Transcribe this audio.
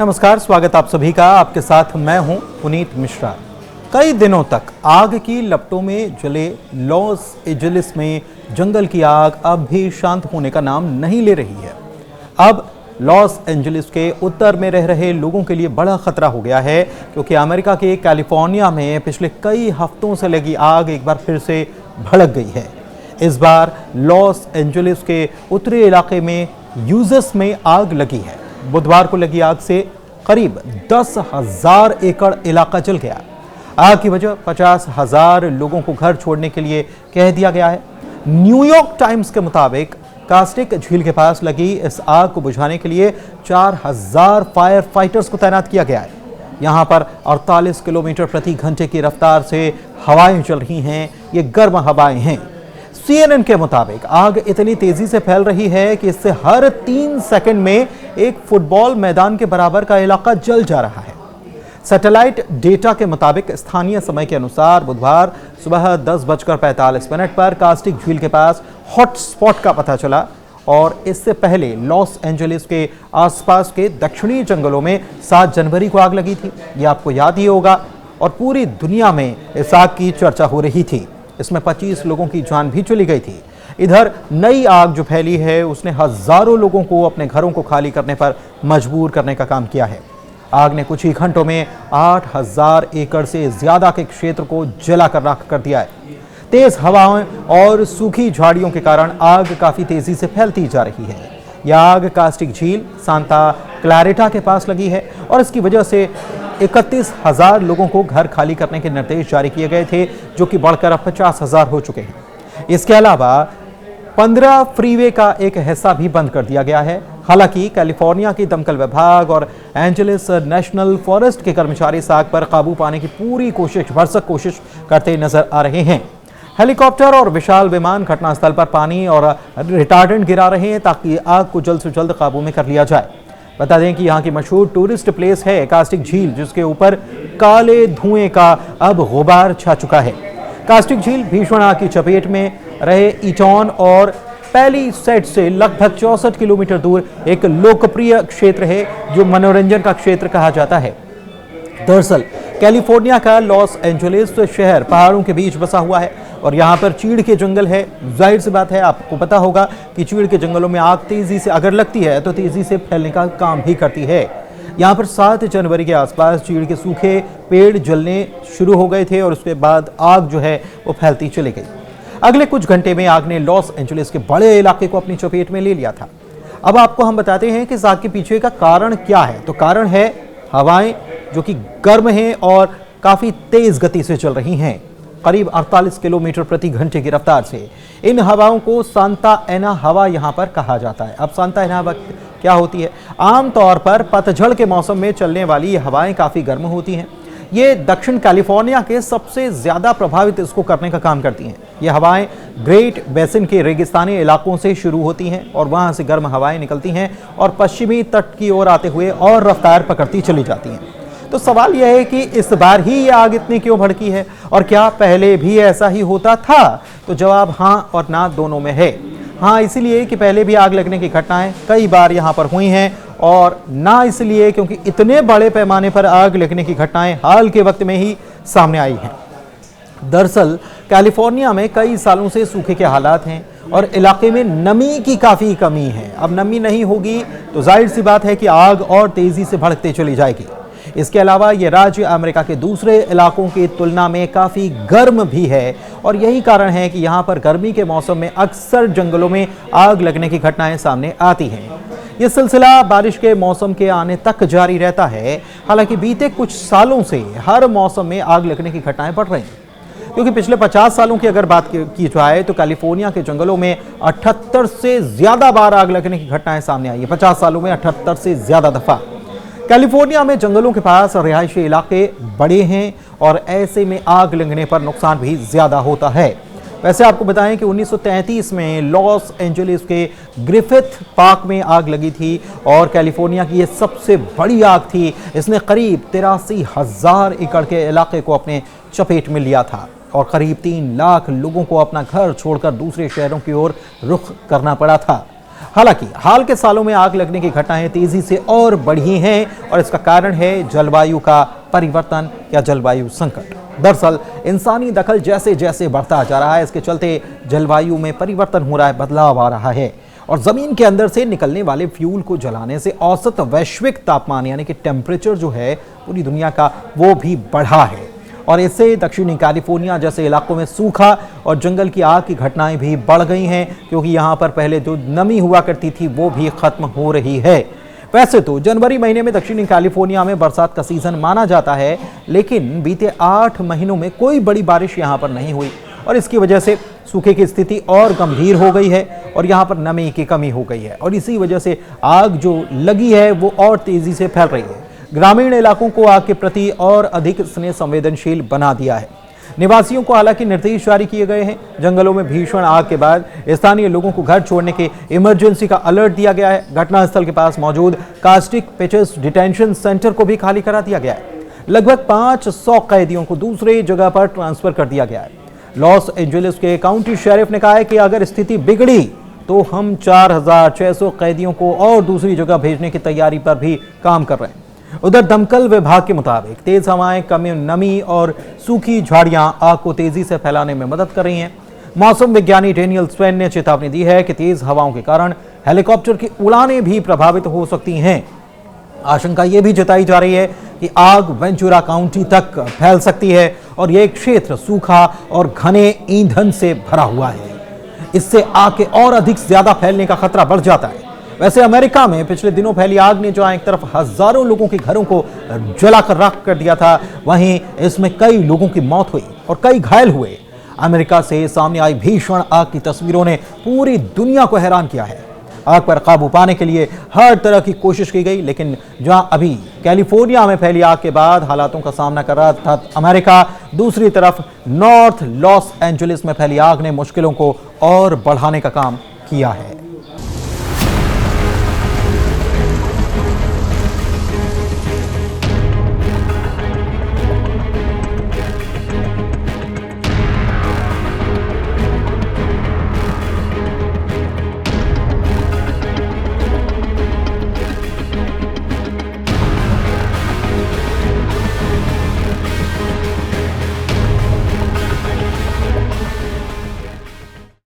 नमस्कार, स्वागत आप सभी का। आपके साथ मैं हूं पुनीत मिश्रा। कई दिनों तक आग की लपटों में जले लॉस एंजलिस में जंगल की आग अब भी शांत होने का नाम नहीं ले रही है। अब लॉस एंजलिस के उत्तर में रह रहे लोगों के लिए बड़ा खतरा हो गया है, क्योंकि अमेरिका के कैलिफोर्निया में पिछले कई हफ्तों से लगी आग एक बार फिर से भड़क गई है। इस बार लॉस एंजलिस के उत्तरी इलाके में यूजस में आग लगी है। बुधवार को लगी आग से करीब 10,000 एकड़ इलाका जल गया। आग की वजह 50,000 लोगों को घर छोड़ने के लिए कह दिया गया है। न्यूयॉर्क टाइम्स के मुताबिक कास्टिक झील के पास लगी इस आग को बुझाने के लिए 4,000 फायर फाइटर्स को तैनात किया गया है। यहां पर 48 किलोमीटर प्रति घंटे की रफ्तार से हवाएं चल रही हैं। ये गर्म हवाएं हैं। CNN के मुताबिक आग इतनी तेजी से फैल रही है कि इससे हर 3 सेकंड में एक फुटबॉल मैदान के बराबर का इलाका जल जा रहा है। सैटेलाइट डेटा के मुताबिक स्थानीय समय के अनुसार बुधवार सुबह 10:45 पर कास्टिक झील के पास हॉटस्पॉट का पता चला और इससे पहले लॉस एंजलिस के आसपास के दक्षिणी जंगलों में 7 जनवरी को आग लगी थी। यह आपको याद ही होगा और पूरी दुनिया में इस आग की चर्चा हो रही थी। इसमें 25 लोगों की जान भी चली गई थी। इधर नई आग जो फैली है उसने हजारों लोगों को अपने घरों को खाली करने पर मजबूर करने का काम किया है। आग ने कुछ ही घंटों में 8,000 एकड़ से ज्यादा के क्षेत्र को जलाकर राख कर दिया है। तेज हवाओं और सूखी झाड़ियों के कारण आग काफी तेजी से फैलती जा रही है। यह आग कास्टिक झील सांता क्लैरिटा के पास लगी है और इसकी वजह से 31,000 लोगों को घर खाली करने के निर्देश जारी किए गए थे, जो कि बढ़कर अब 50,000 हो चुके हैं। इसके अलावा 15 फ्रीवे का एक हिस्सा भी बंद कर दिया गया है। हालांकि कैलिफोर्निया की दमकल विभाग और एंजलिस नेशनल फॉरेस्ट के कर्मचारी इस आग पर काबू पाने की पूरी भरसक कोशिश करते नजर आ रहे हैं। हेलीकॉप्टर और विशाल विमान घटनास्थल पर पानी और रिटार्डेंट गिरा रहे हैं ताकि आग को जल्द से जल्द काबू में कर लिया जाए। बता दें कि यहाँ की मशहूर टूरिस्ट प्लेस है कास्टिक झील, जिसके ऊपर काले धुएं का अब गुबार छा चुका है। कास्टिक झील भीषण आग की चपेट में रहे ईटॉन और पैलिसेड से लगभग 64 किलोमीटर दूर एक लोकप्रिय क्षेत्र है, जो मनोरंजन का क्षेत्र कहा जाता है। दरअसल कैलिफोर्निया का लॉस एंजलिस शहर पहाड़ों के बीच बसा हुआ है और यहाँ पर चीड़ के जंगल है। जाहिर सी बात है, आपको पता होगा कि चीड़ के जंगलों में आग तेजी से अगर लगती है तो तेजी से फैलने का काम भी करती है। यहाँ पर 7 जनवरी के आसपास चीड़ के सूखे पेड़ जलने शुरू हो गए थे और उसके बाद आग जो है वो फैलती चली गई। अगले कुछ घंटे में आग ने लॉस एंजलिस के बड़े इलाके को अपनी चपेट में ले लिया था। अब आपको हम बताते हैं कि इस आग के पीछे का कारण क्या है। तो कारण है हवाएं जो कि गर्म हैं और काफी तेज गति से चल रही हैं, करीब 48 किलोमीटर प्रति घंटे की रफ्तार से। इन हवाओं को सांता एना हवा यहां पर कहा जाता है। अब सांता एना हवा क्या होती है? आमतौर पर पतझड़ के मौसम में चलने वाली ये हवाएं काफी गर्म होती हैं। ये दक्षिण कैलिफोर्निया के सबसे ज्यादा प्रभावित इसको करने का काम करती हैं। ये हवाएं ग्रेट बेसिन के रेगिस्तानी इलाकों से शुरू होती हैं और वहां से गर्म हवाएं निकलती हैं और पश्चिमी तट की ओर आते हुए और रफ्तार पकड़ती चली जाती हैं। तो सवाल यह है कि इस बार ही ये आग इतनी क्यों भड़की है और क्या पहले भी ऐसा ही होता था? तो जवाब हां और ना दोनों में है। हाँ, इसलिए कि पहले भी आग लगने की घटनाएं कई बार यहां पर हुई हैं, और ना इसलिए क्योंकि इतने बड़े पैमाने पर आग लगने की घटनाएं हाल के वक्त में ही सामने आई हैं। दरअसल कैलिफोर्निया में कई सालों से सूखे के हालात हैं और इलाके में नमी की काफी कमी है। अब नमी नहीं होगी तो जाहिर सी बात है कि आग और तेजी से भड़कते चली जाएगी। इसके अलावा यह राज्य अमेरिका के दूसरे इलाकों की तुलना में काफी गर्म भी है और यही कारण है कि यहाँ पर गर्मी के मौसम में अक्सर जंगलों में आग लगने की घटनाएं सामने आती हैं। यह सिलसिला बारिश के मौसम के आने तक जारी रहता है। हालांकि बीते कुछ सालों से हर मौसम में आग लगने की घटनाएं बढ़ रही हैं, क्योंकि पिछले 50 सालों की अगर बात की जाए तो कैलिफोर्निया के जंगलों में 78 से ज्यादा बार आग लगने की घटनाएं सामने आई है। 50 सालों में 78 से ज्यादा दफा। कैलिफोर्निया में जंगलों के पास रिहायशी इलाके बड़े हैं और ऐसे में आग लगने पर नुकसान भी ज्यादा होता है। वैसे आपको बताएं कि 1933 में लॉस एंजलिस के ग्रिफिथ पार्क में आग लगी थी और कैलिफोर्निया की यह सबसे बड़ी आग थी। इसने करीब 83,000 एकड़ के इलाके को अपने चपेट में लिया था और करीब 3 लाख लोगों को अपना घर छोड़कर दूसरे शहरों की ओर रुख करना पड़ा था। हालांकि हाल के सालों में आग लगने की घटनाएं तेजी से और बढ़ी हैं और इसका कारण है जलवायु का परिवर्तन या जलवायु संकट। दरअसल इंसानी दखल जैसे जैसे बढ़ता जा रहा है, इसके चलते जलवायु में परिवर्तन हो रहा है, बदलाव आ रहा है और जमीन के अंदर से निकलने वाले फ्यूल को जलाने से औसत वैश्विक तापमान यानी कि टेम्परेचर जो है पूरी दुनिया का वो भी बढ़ा है और इससे दक्षिणी कैलिफोर्निया जैसे इलाकों में सूखा और जंगल की आग की घटनाएं भी बढ़ गई हैं, क्योंकि यहां पर पहले जो नमी हुआ करती थी वो भी खत्म हो रही है। वैसे तो जनवरी महीने में दक्षिणी कैलिफोर्निया में बरसात का सीजन माना जाता है, लेकिन बीते 8 महीनों में कोई बड़ी बारिश यहां पर नहीं हुई और इसकी वजह से सूखे की स्थिति और गंभीर हो गई है और यहाँ पर नमी की कमी हो गई है और इसी वजह से आग जो लगी है वो और तेजी से फैल रही है। ग्रामीण इलाकों को आग के प्रति और अधिक स्नेह संवेदनशील बना दिया है। निवासियों को हालांकि निर्देश जारी किए गए हैं। जंगलों में भीषण आग के बाद स्थानीय लोगों को घर छोड़ने के इमरजेंसी का अलर्ट दिया गया है। घटनास्थल के पास मौजूद कास्टिक पिचेस डिटेंशन सेंटर को भी खाली करा दिया गया है। लगभग 500 कैदियों को दूसरी जगह पर ट्रांसफर कर दिया गया है। लॉस एंजेलिस के काउंटी शेरिफ ने कहा है कि अगर स्थिति बिगड़ी तो हम 4600 कैदियों को और दूसरी जगह भेजने की तैयारी पर भी काम कर रहे हैं। उधर दमकल विभाग के मुताबिक तेज हवाएं, कम नमी और सूखी झाड़ियां आग को तेजी से फैलाने में मदद कर रही हैं। मौसम विज्ञानी डेनियल स्वेन ने चेतावनी दी है कि तेज हवाओं के कारण हेलीकॉप्टर की उड़ानें भी प्रभावित हो सकती हैं। आशंका यह भी जताई जा रही है कि आग वेंचुरा काउंटी तक फैल सकती है और यह क्षेत्र सूखा और घने ईंधन से भरा हुआ है। इससे आग के और अधिक ज्यादा फैलने का खतरा बढ़ जाता है। वैसे अमेरिका में पिछले दिनों फैली आग ने जहां एक तरफ हजारों लोगों के घरों को जलाकर राख कर दिया था, वहीं इसमें कई लोगों की मौत हुई और कई घायल हुए। अमेरिका से सामने आई भीषण आग की तस्वीरों ने पूरी दुनिया को हैरान किया है। आग पर काबू पाने के लिए हर तरह की कोशिश की गई, लेकिन जहां अभी कैलिफोर्निया में फैली आग के बाद हालातों का सामना कर रहा था अमेरिका, दूसरी तरफ नॉर्थ लॉस एंजेलिस में फैली आग ने मुश्किलों को और बढ़ाने का काम किया है।